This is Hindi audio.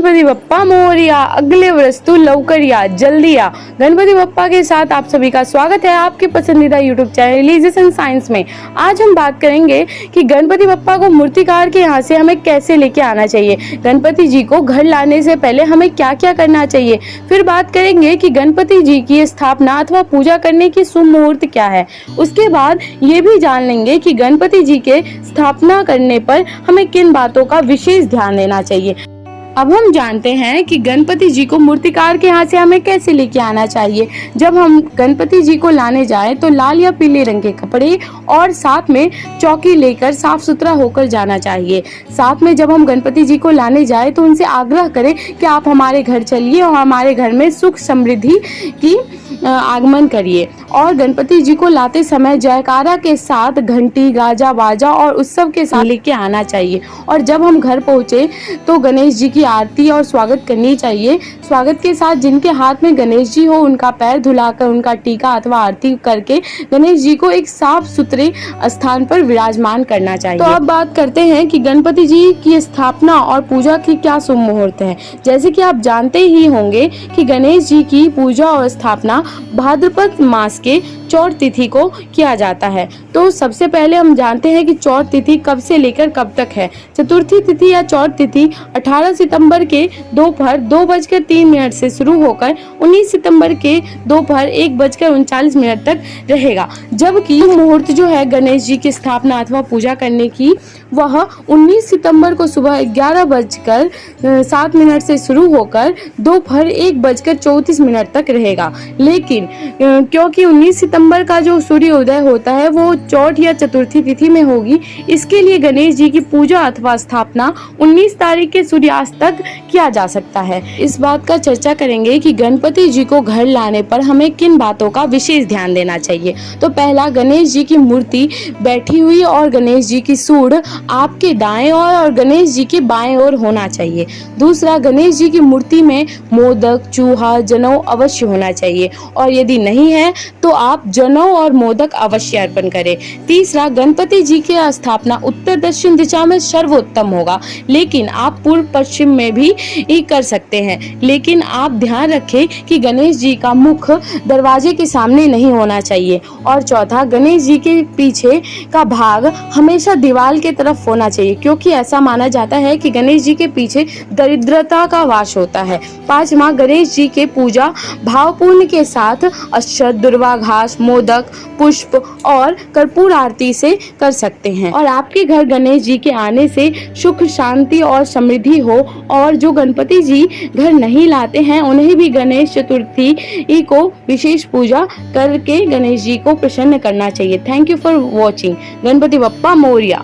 गणपति बप्पा मोरया, अगले वर्ष तू लवकर या, जल्दी आ। गणपति बप्पा के साथ आप सभी का स्वागत है आपके पसंदीदा यूट्यूब चैनल रिलीजियस साइंस में। आज हम बात करेंगे कि गणपति बप्पा को मूर्तिकार के यहाँ से हमें कैसे लेके आना चाहिए, गणपति जी को घर लाने से पहले हमें क्या क्या करना चाहिए। फिर बात करेंगे कि गणपति जी की स्थापना अथवा पूजा करने की शुभ मुहूर्त क्या है। उसके बाद ये भी जान लेंगे कि गणपति जी के स्थापना करने पर हमें किन बातों का विशेष ध्यान देना चाहिए। अब हम जानते हैं कि गणपति जी को मूर्तिकार के यहाँ से हमें कैसे लेके आना चाहिए। जब हम गणपति जी को लाने जाएं तो लाल या पीले रंग के कपड़े और साथ में चौकी लेकर साफ सुथरा होकर जाना चाहिए। साथ में जब हम गणपति जी को लाने जाएं तो उनसे आग्रह करें कि आप हमारे घर चलिए और हमारे घर में सुख समृद्धि की आगमन करिए। और गणपति जी को लाते समय जयकारा के साथ घंटी, गाजा बाजा और उत्सव के साथ लेके आना चाहिए। और जब हम घर पहुँचे तो गणेश जी की आरती और स्वागत करनी चाहिए। स्वागत के साथ जिनके हाथ में गणेश जी हो उनका पैर धुलाकर उनका टीका अथवा आरती करके गणेश जी को एक साफ सुथरे स्थान पर विराजमान करना चाहिए। तो अब बात करते हैं कि गणपति जी की स्थापना और पूजा की क्या शुभ मुहूर्त है। जैसे कि आप जानते ही होंगे कि गणेश जी की पूजा और स्थापना भाद्रपद मास के चौथ तिथि को किया जाता है। तो सबसे पहले हम जानते हैं कि चौथ तिथि कब से लेकर कब तक है। चतुर्थी तिथि या चौथ तिथि 18 सितंबर के दोपहर 2:03 से शुरू होकर 19 सितंबर के दोपहर 1:39 तक रहेगा। जबकि मुहूर्त जो है गणेश जी की स्थापना अथवा पूजा करने की वह 19 सितंबर को सुबह 11:07 से शुरू होकर दोपहर 1:34 तक रहेगा। लेकिन क्योंकि 19 सितंबर का जो सूर्योदय होता है वो चौथ या चतुर्थी तिथि में होगी, इसके लिए गणेश जी की पूजा अथवा स्थापना 19 तारीख के सूर्यास्त तक किया जा सकता है। इस बात का चर्चा करेंगे कि गणपति जी को घर लाने पर हमें किन बातों का विशेष ध्यान देना चाहिए। तो पहला, गणेश जी की मूर्ति बैठी हुई और गणेश जी की सूंड आपके दाएं ओर और गणेश जी के बाएं ओर होना चाहिए। दूसरा, गणेश जी की मूर्ति में मोदक, चूहा, जनेऊ अवश्य होना चाहिए और यदि नहीं है तो आप जनेऊ और मोदक अवश्य अर्पण करें। तीसरा, गणपति जी की स्थापना उत्तर दक्षिण दिशा में सर्वोत्तम होगा, लेकिन आप पूर्व पश्चिम में भी कर सकते हैं। लेकिन आप ध्यान रखें कि गणेश जी का मुख दरवाजे के सामने नहीं होना चाहिए। और चौथा, गणेश जी के पीछे का भाग हमेशा दीवार के तरफ होना चाहिए, क्योंकि ऐसा माना जाता है कि गणेश जी के पीछे दरिद्रता का वास होता है। पांचवा, गणेश जी के पूजा भावपूर्ण के साथ अक्षत, दुर्वा घास, मोदक, पुष्प और कर्पूर आरती से कर सकते हैं। और आपके घर गणेश जी के आने से सुख, शांति और समृद्धि हो। और जो गणपति जी घर नहीं लाते हैं उन्हें भी गणेश चतुर्थी को विशेष पूजा करके गणेश जी को प्रसन्न करना चाहिए। Thank you for watching. Ganpati Bappa Morya.